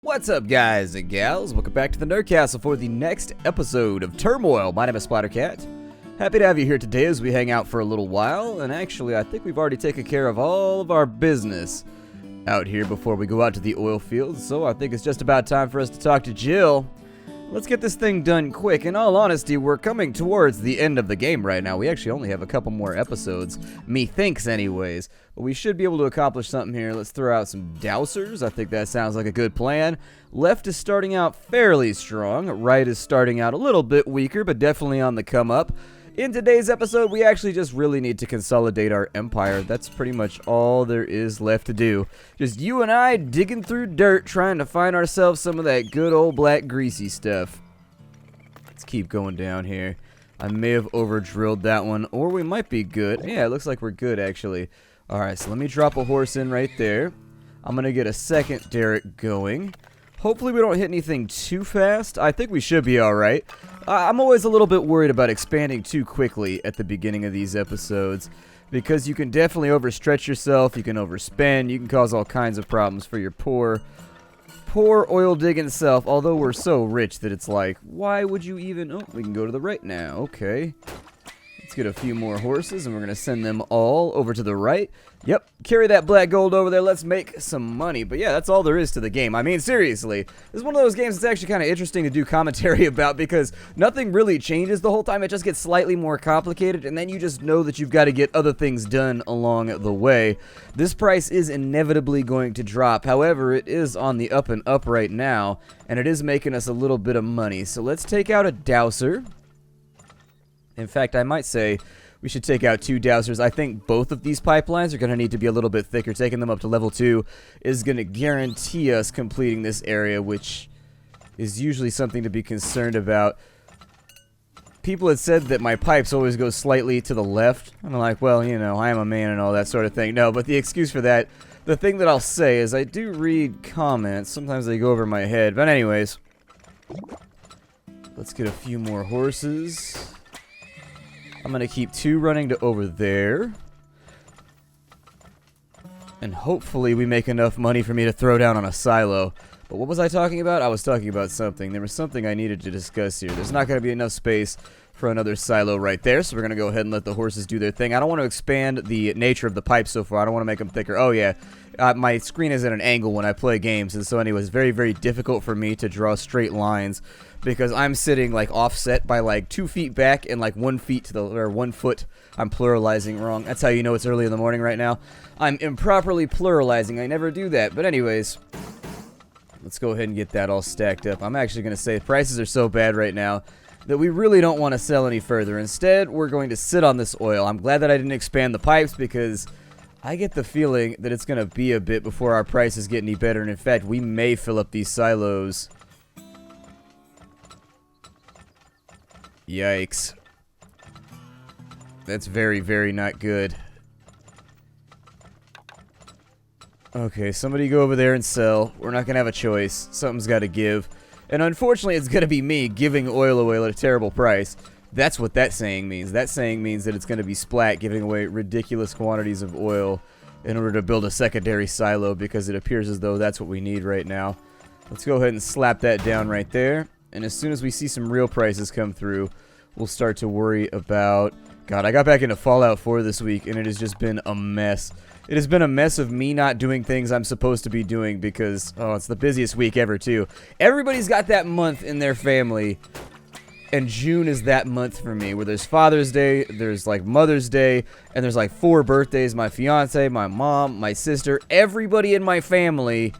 What's up, guys and gals? Welcome back to the Nerd Castle for the next episode of Turmoil. My name is Splattercat. Happy to have you here today as we hang out for a little while, and actually I think we've already taken care of all of our business out here before we go out to the oil fields, so I think it's just about time for us to talk to Jill. Let's get this thing done quick. In all honesty, we're coming towards the end of the game right now. We actually only have a couple more episodes, methinks anyways. But we should be able to accomplish something here. Let's throw out some dowsers. I think that sounds like a good plan. Left is starting out fairly strong. Right is starting out a little bit weaker, but definitely on the come up. In today's episode, we actually just really need to consolidate our empire. That's pretty much all there is left to do. Just you and I digging through dirt, trying to find ourselves some of that good old black greasy stuff. Let's keep going down here. I may have over-drilled that one, or we might be good. Yeah, it looks like we're good, actually. Alright, so let me drop a horse in right there. I'm going to get a second derrick going. Hopefully we don't hit anything too fast. I think we should be alright. I'm always a little bit worried about expanding too quickly at the beginning of these episodes, because you can definitely overstretch yourself, you can overspend, you can cause all kinds of problems for your poor oil digging self, although we're so rich that it's like, why would you even... Oh, we can go to the right now. Okay. Let's get a few more horses, and we're going to send them all over to the right. Yep, carry that black gold over there. Let's make some money. But yeah, that's all there is to the game. I mean, seriously, this is one of those games that's actually kind of interesting to do commentary about, because nothing really changes the whole time. It just gets slightly more complicated, and then you just know that you've got to get other things done along the way. This price is inevitably going to drop. However, it is on the up and up right now, and it is making us a little bit of money. So let's take out a dowser. In fact, I might say we should take out 2 dowsers. I think both of these pipelines are going to need to be a little bit thicker. Taking them up to level 2 is going to guarantee us completing this area, which is usually something to be concerned about. People had said that my pipes always go slightly to the left. I'm like, well, you know, I am a man and all that sort of thing. No, but the excuse for that, the thing that I'll say is I do read comments. Sometimes they go over my head. But anyways, let's get a few more horses. I'm going to keep 2 running to over there. And hopefully we make enough money for me to throw down on a silo. But what was I talking about? I was talking about something. There was something I needed to discuss here. There's not going to be enough space for another silo right there, so we're going to go ahead and let the horses do their thing. I don't want to expand the nature of the pipes so far. I don't want to make them thicker. Oh, yeah. My screen is at an angle when I play games, and so anyway, it's very, very difficult for me to draw straight lines, because I'm sitting like offset by like 2 feet back and like 1 feet to the, or 1 foot. I'm pluralizing wrong. That's how you know it's early in the morning right now. I'm improperly pluralizing. I never do that. But anyways, let's go ahead and get that all stacked up. I'm actually going to say prices are so bad right now that we really don't want to sell any further. Instead, we're going to sit on this oil. I'm glad that I didn't expand the pipes, because I get the feeling that it's going to be a bit before our prices get any better. And in fact, we may fill up these silos. Yikes. That's very, very not good. Okay, somebody go over there and sell. We're not going to have a choice. Something's got to give. And unfortunately, it's going to be me giving oil away at a terrible price. That's what that saying means. That saying means that it's going to be Splat giving away ridiculous quantities of oil in order to build a secondary silo, because it appears as though that's what we need right now. Let's go ahead and slap that down right there. And as soon as we see some real prices come through, we'll start to worry about... God, I got back into Fallout 4 this week, and it has just been a mess. It has been a mess of me not doing things I'm supposed to be doing because, oh, it's the busiest week ever, too. Everybody's got that month in their family, and June is that month for me, where there's Father's Day, there's, like, Mother's Day, and there's, like, 4 birthdays. My fiance, my mom, my sister, everybody in my family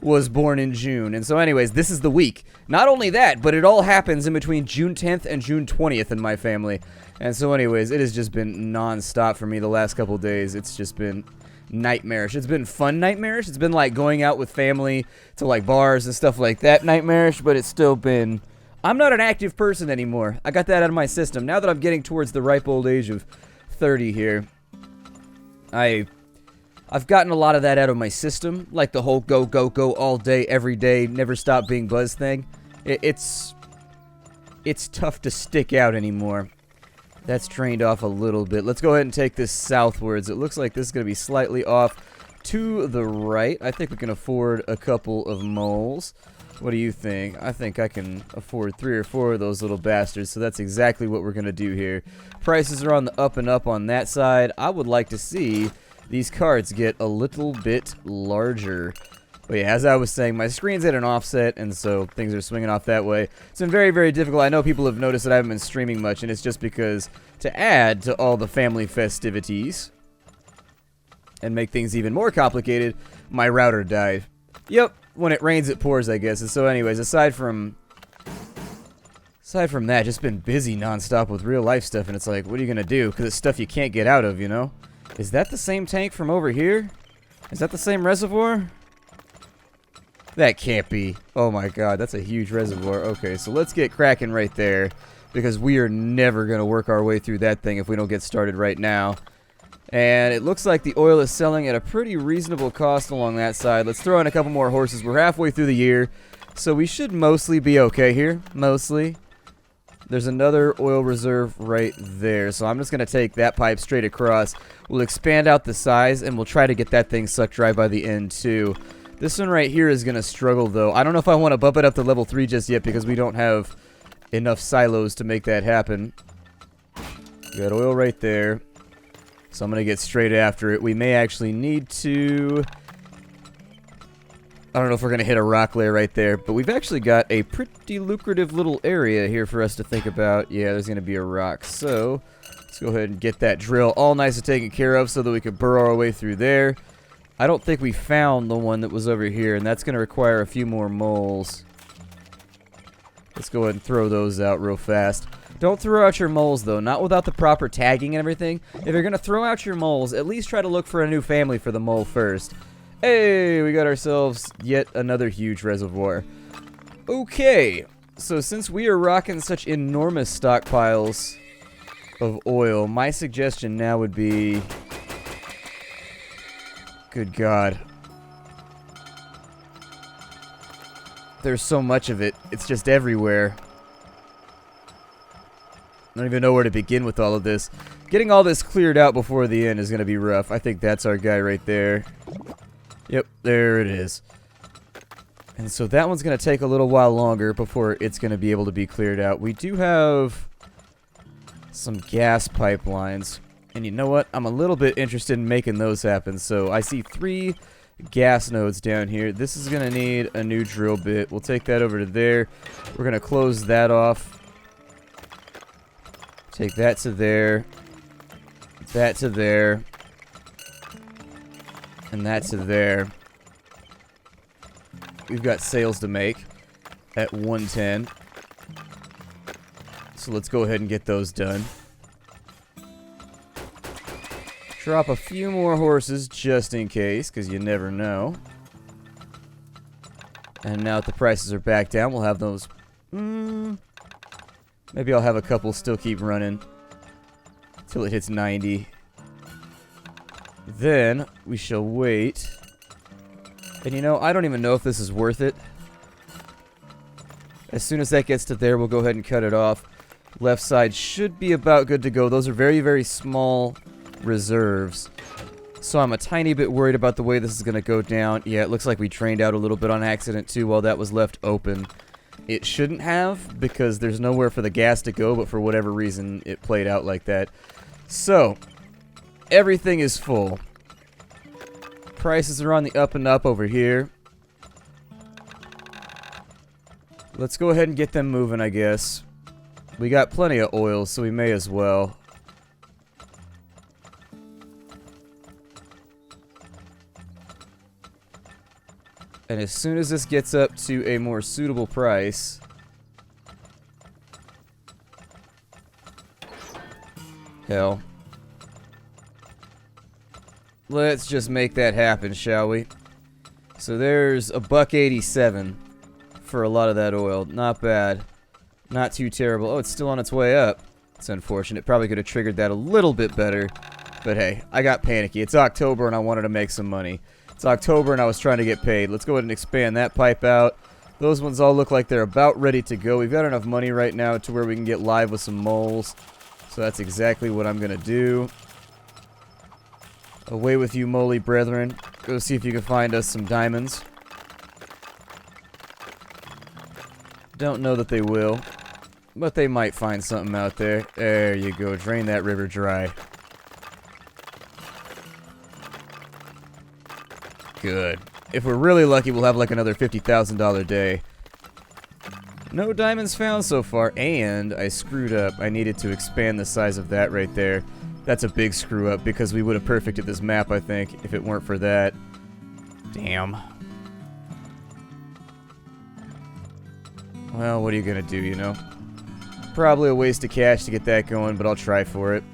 was born in June. And so anyways, this is the week. Not only that, but it all happens in between June 10th and June 20th in my family. And so anyways, it has just been non-stop for me the last couple days. It's just been nightmarish. It's been fun nightmarish. It's been like going out with family to like bars and stuff like that nightmarish, but it's still been... I'm not an active person anymore. I got that out of my system. Now that I'm getting towards the ripe old age of 30 here, I've gotten a lot of that out of my system, like the whole go, go, go all day, every day, never stop being Buzz thing. It's tough to stick out anymore. That's drained off a little bit. Let's go ahead and take this southwards. It looks like this is going to be slightly off to the right. I think we can afford a couple of moles. What do you think? I think I can afford 3 or 4 of those little bastards, so that's exactly what we're going to do here. Prices are on the up and up on that side. I would like to see these carts get a little bit larger. But yeah, as I was saying, my screen's at an offset, and so things are swinging off that way. It's been very, very difficult. I know people have noticed that I haven't been streaming much, and it's just because to add to all the family festivities and make things even more complicated, my router died. Yep. When it rains, it pours, I guess. And so anyways, aside from that, just been busy nonstop with real life stuff, and it's like, what are you gonna do? Because it's stuff you can't get out of, you know? Is that the same tank from over here? Is that the same reservoir? That can't be. Oh my god, that's a huge reservoir. Okay, so let's get cracking right there, because we are never gonna work our way through that thing if we don't get started right now. And it looks like the oil is selling at a pretty reasonable cost along that side. Let's throw in a couple more horses. We're halfway through the year, so we should mostly be okay here. Mostly. There's another oil reserve right there, so I'm just going to take that pipe straight across. We'll expand out the size, and we'll try to get that thing sucked dry by the end, too. This one right here is going to struggle, though. I don't know if I want to bump it up to level 3 just yet, because we don't have enough silos to make that happen. We got oil right there. So I'm going to get straight after it. We may actually need to... I don't know if we're going to hit a rock layer right there, but we've actually got a pretty lucrative little area here for us to think about. Yeah, there's going to be a rock. So let's go ahead and get that drill all nice and taken care of so that we can burrow our way through there. I don't think we found the one that was over here, and that's going to require a few more moles. Let's go ahead and throw those out real fast. Don't throw out your moles, though. Not without the proper tagging and everything. If you're going to throw out your moles, at least try to look for a new family for the mole first. Hey, we got ourselves yet another huge reservoir. Okay, so since we are rocking such enormous stockpiles of oil, my suggestion now would be... Good God. There's so much of it. It's just everywhere. I don't even know where to begin with all of this. Getting all this cleared out before the end is going to be rough. I think that's our guy right there. Yep, there it is. And so that one's going to take a little while longer before it's going to be able to be cleared out. We do have some gas pipelines. And you know what? I'm a little bit interested in making those happen. So I see 3 gas nodes down here. This is going to need a new drill bit. We'll take that over to there. We're going to close that off. Take that to there, that to there, and that to there. We've got sales to make at 110. So let's go ahead and get those done. Drop a few more horses just in case, because you never know. And now that the prices are back down, we'll have those... Maybe I'll have a couple still keep running till it hits 90. Then we shall wait. And you know, I don't even know if this is worth it. As soon as that gets to there, we'll go ahead and cut it off. Left side should be about good to go. Those are very, very small reserves. So I'm a tiny bit worried about the way this is going to go down. Yeah, it looks like we drained out a little bit on accident too while that was left open. It shouldn't have, because there's nowhere for the gas to go, but for whatever reason, it played out like that. So, everything is full. Prices are on the up and up over here. Let's go ahead and get them moving, I guess. We got plenty of oil, so we may as well. And as soon as this gets up to a more suitable price... Hell. Let's just make that happen, shall we? So there's $1.87 for a lot of that oil. Not bad. Not too terrible. Oh, it's still on its way up. It's unfortunate. Probably could have triggered that a little bit better. But hey, I got panicky. It's October and I wanted to make some money. It's October and I was trying to get paid. Let's go ahead and expand that pipe out. Those ones all look like they're about ready to go. We've got enough money right now to where we can get live with some moles. So that's exactly what I'm going to do. Away with you, moly brethren. Go see if you can find us some diamonds. Don't know that they will, but they might find something out there. There you go. Drain that river dry. Good. If we're really lucky, we'll have like another $50,000 day. No diamonds found so far, and I screwed up. I needed to expand the size of that right there. That's a big screw up because we would have perfected this map, I think, if it weren't for that. Damn. Well, what are you gonna do, you know? Probably a waste of cash to get that going, but I'll try for it.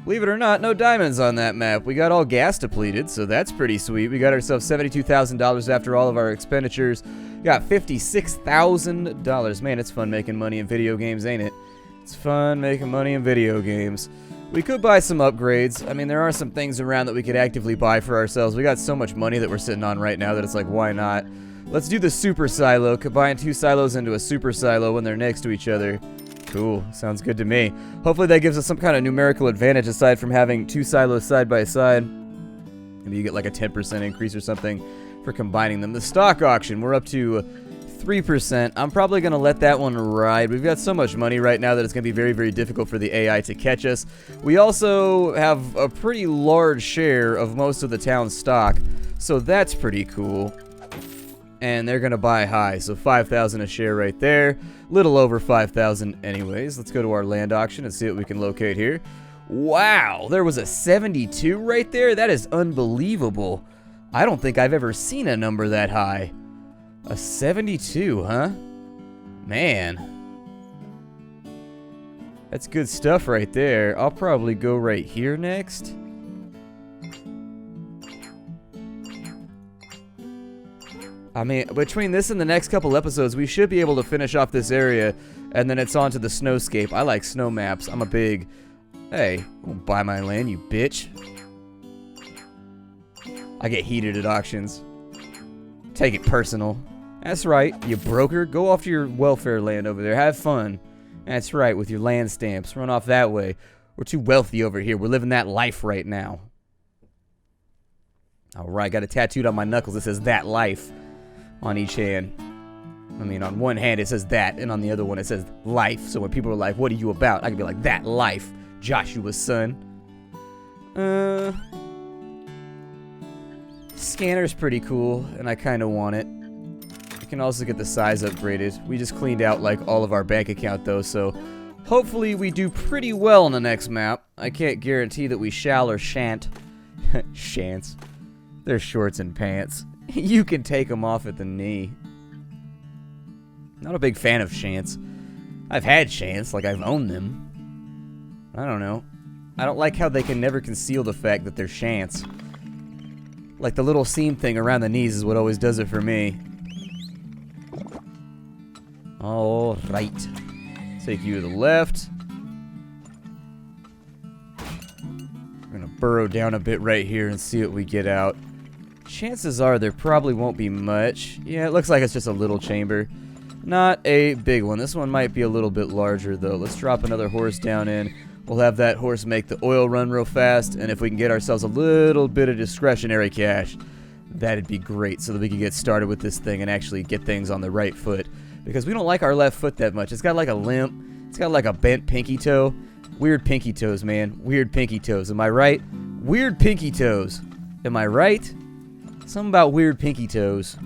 Believe it or not, no diamonds on that map. We got all gas depleted, so that's pretty sweet. We got ourselves $72,000 after all of our expenditures. Got $56,000. Man, it's fun making money in video games, ain't it? It's fun making money in video games. We could buy some upgrades. I mean, there are some things around that we could actively buy for ourselves. We got so much money that we're sitting on right now that it's like, why not? Let's do the super silo. Combine 2 silos into a super silo when they're next to each other. Cool. Sounds good to me. Hopefully that gives us some kind of numerical advantage aside from having 2 silos side by side. Maybe you get like a 10% increase or something for combining them. The stock auction, we're up to 3%. I'm probably going to let that one ride. We've got so much money right now that it's going to be very, very difficult for the AI to catch us. We also have a pretty large share of most of the town's stock, so that's pretty cool. And they're going to buy high, so 5,000 a share right there. Little over 5,000 anyways. Let's go to our land auction and see what we can locate here. Wow, there was a 72 right there? That is unbelievable. I don't think I've ever seen a number that high. A 72, huh? Man. That's good stuff right there. I'll probably go right here next. I mean, between this and the next couple episodes, we should be able to finish off this area, and then it's on to the snowscape. I like snow maps. I'm a big... Hey, don't buy my land, you bitch. I get heated at auctions. Take it personal. That's right, you broker. Go off to your welfare land over there. Have fun. That's right, with your land stamps. Run off that way. We're too wealthy over here. We're living that life right now. Alright, got it tattooed on my knuckles. It says that life on each hand. I mean, on one hand it says that, and on the other one it says life. So when people are like, what are you about? I can be like, that life, Joshua's son. Scanner's pretty cool, and I kind of want it. We can also get the size upgraded. We just cleaned out like all of our bank account though, so hopefully we do pretty well on the next map. I can't guarantee that we shall or shan't. Shants. They're shorts and pants. You can take them off at the knee. Not a big fan of shants. I've had shants, like I've owned them. I don't know. I don't like how they can never conceal the fact that they're shants. Like the little seam thing around the knees is what always does it for me. Alright. Take you to the left. We're gonna burrow down a bit right here and see what we get out. Chances are there probably won't be much. Yeah, it looks like it's just a little chamber. Not a big one. This one might be a little bit larger though. Let's drop another horse down in. We'll have that horse make the oil run real fast, and if we can get ourselves a little bit of discretionary cash, that'd be great so that we can get started with this thing and actually get things on the right foot. Because we don't like our left foot that much. It's got like a limp. It's got like a bent pinky toe. Weird pinky toes, man. Weird pinky toes. Am I right? Weird pinky toes. Am I right? Something about weird pinky toes.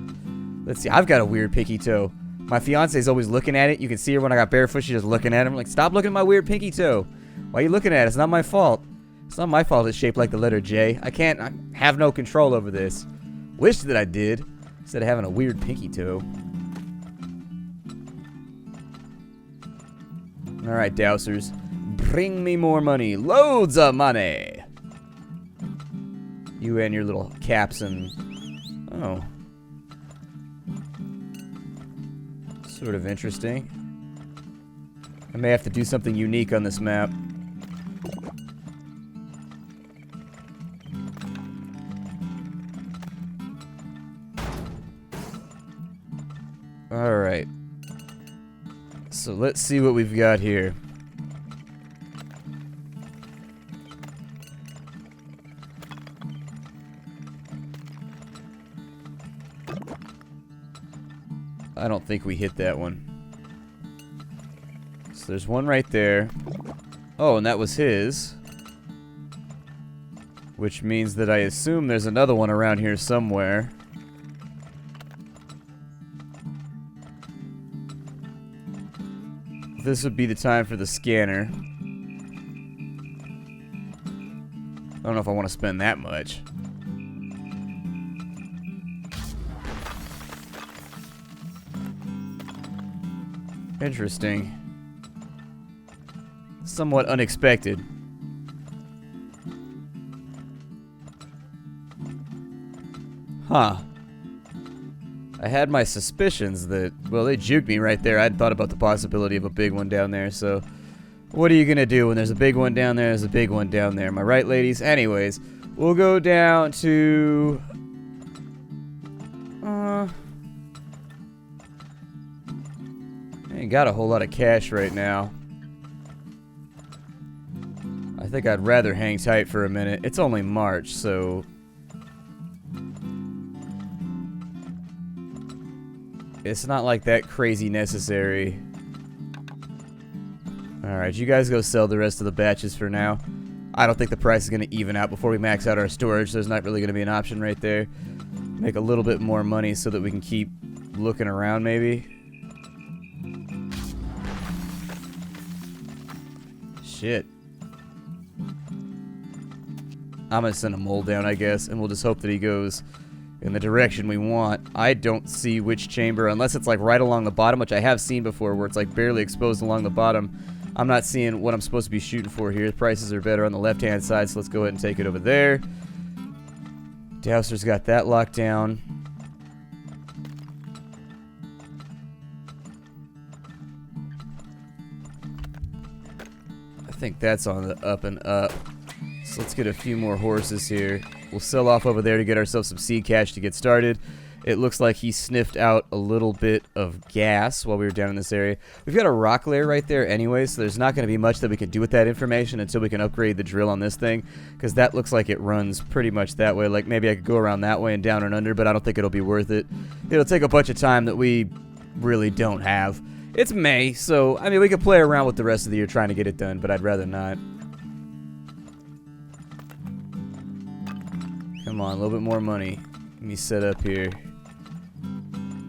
Let's see. I've got a weird pinky toe. My fiance's always looking at it. You can see her when I got barefoot. She's just looking at him. Like, stop looking at my weird pinky toe. Why are you looking at it? It's not my fault. It's not my fault it's shaped like the letter J. I have no control over this. Wish that I did, instead of having a weird pinky toe. Alright, dousers. Bring me more money. Loads of money! You and your little caps and... Oh. Sort of interesting. I may have to do something unique on this map. Alright. So let's see what we've got here. I don't think we hit that one. So there's one right there. Oh, and that was his. Which means that I assume there's another one around here somewhere. This would be the time for the scanner. I don't know if I want to spend that much. Interesting. Somewhat unexpected. Huh. I had my suspicions that, well, they juked me right there. I hadn't thought about the possibility of a big one down there, so what are you gonna do when there's a big one down there? There's a big one down there. Am I right, ladies? Anyways, we'll go down to... I ain't got a whole lot of cash right now. I think I'd rather hang tight for a minute. It's only March, so... it's not like that crazy necessary. Alright, you guys go sell the rest of the batches for now. I don't think the price is going to even out before we max out our storage. There's not really going to be an option right there. Make a little bit more money so that we can keep looking around maybe. Shit. I'm going to send a mole down, I guess, and we'll just hope that he goes in the direction we want. I don't see which chamber, unless it's like right along the bottom, which I have seen before, where it's like barely exposed along the bottom. I'm not seeing what I'm supposed to be shooting for here. The prices are better on the left-hand side, so let's go ahead and take it over there. Dowser's got that locked down. I think that's on the up and up. So let's get a few more horses here. We'll sell off over there to get ourselves some seed cash to get started. It looks like he sniffed out a little bit of gas while we were down in this area. We've got a rock layer right there anyway, so there's not going to be much that we can do with that information until we can upgrade the drill on this thing, because that looks like it runs pretty much that way. Like maybe I could go around that way and down and under, but I don't think it'll be worth it. It'll take a bunch of time that we really don't have. It's May, so I mean we could play around with the rest of the year trying to get it done, but I'd rather not. Come on, a little bit more money. Let me set up here.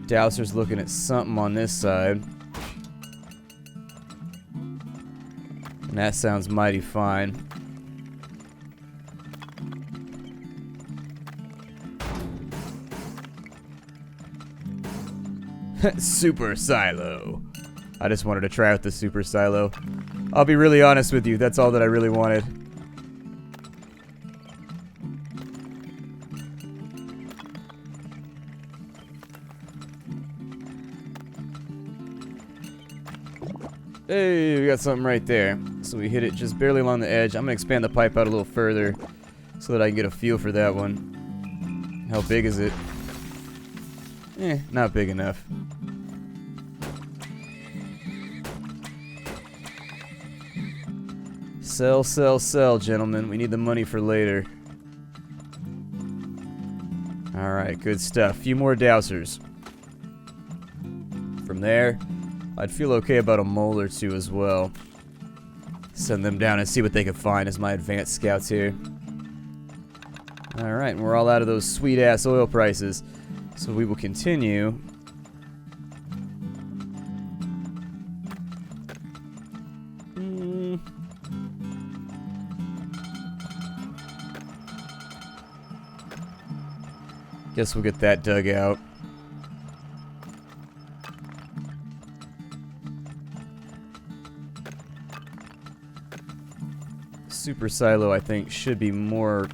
Dowser's looking at something on this side. And that sounds mighty fine. Super silo. I just wanted to try out the super silo. I'll be really honest with you, that's all that I really wanted. Hey, we got something right there. So we hit it just barely along the edge. I'm going to expand the pipe out a little further so that I can get a feel for that one. How big is it? Not big enough. Sell, sell, sell, gentlemen. We need the money for later. Alright, good stuff. Few more dowsers. From there, I'd feel okay about a mole or two as well. Send them down and see what they can find as my advanced scouts here. Alright, and we're all out of those sweet-ass oil prices. So we will continue. Guess we'll get that dug out. Super silo, I think, should be more...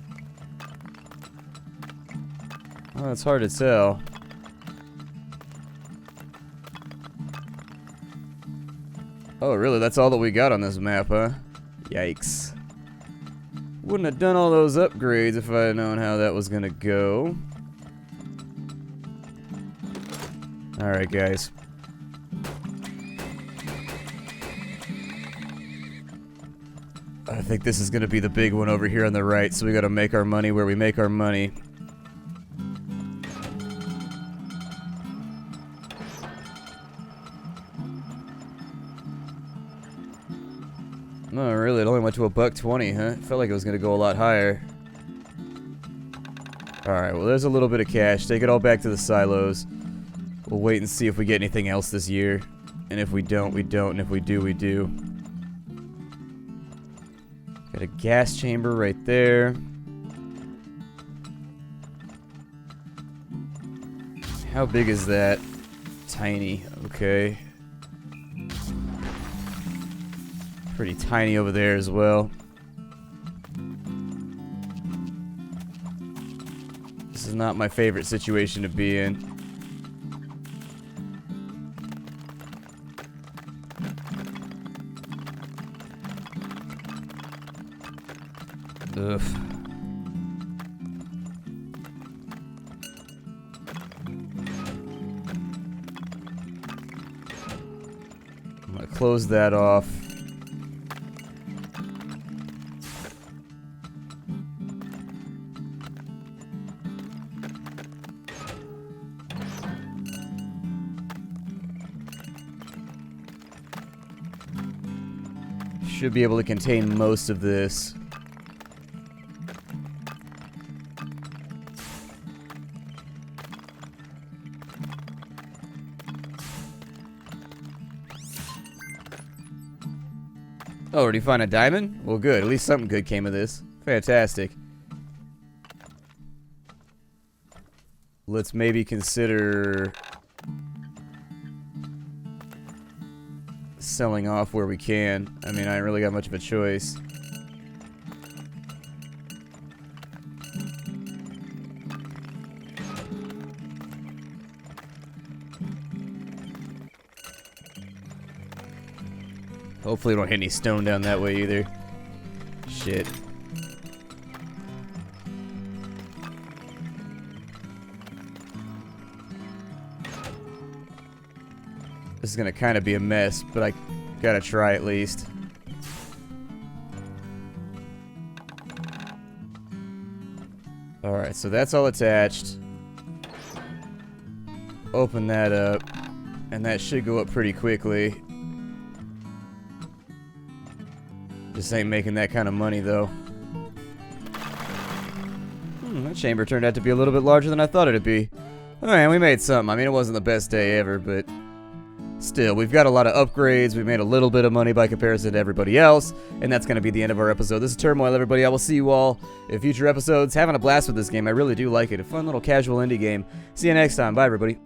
well, it's hard to tell. Oh, really? That's all that we got on this map, huh? Yikes. Wouldn't have done all those upgrades if I had known how that was gonna go. Alright, guys. I think this is gonna be the big one over here on the right, so we gotta make our money where we make our money. No, really, it only went to $1.20, huh? Felt like it was gonna go a lot higher. Alright, well there's a little bit of cash. Take it all back to the silos. We'll wait and see if we get anything else this year. And if we don't, we don't. And if we do, we do. Got a gas chamber right there. How big is that? Tiny. Okay. Pretty tiny over there as well. This is not my favorite situation to be in. Ugh. I'm gonna close that off. Should be able to contain most of this. Oh, already find a diamond? Well, good. At least something good came of this. Fantastic. Let's maybe consider selling off where we can. I mean, I ain't really got much of a choice. Hopefully we don't hit any stone down that way either. Shit. This is gonna kind of be a mess, but I gotta try at least. Alright, so that's all attached. Open that up, and that should go up pretty quickly. Just ain't making that kind of money, though. That chamber turned out to be a little bit larger than I thought it'd be. Oh man, we made something. I mean, it wasn't the best day ever, but still, we've got a lot of upgrades. We made a little bit of money by comparison to everybody else, and that's going to be the end of our episode. This is Turmoil, everybody. I will see you all in future episodes. Having a blast with this game. I really do like it. A fun little casual indie game. See you next time. Bye, everybody.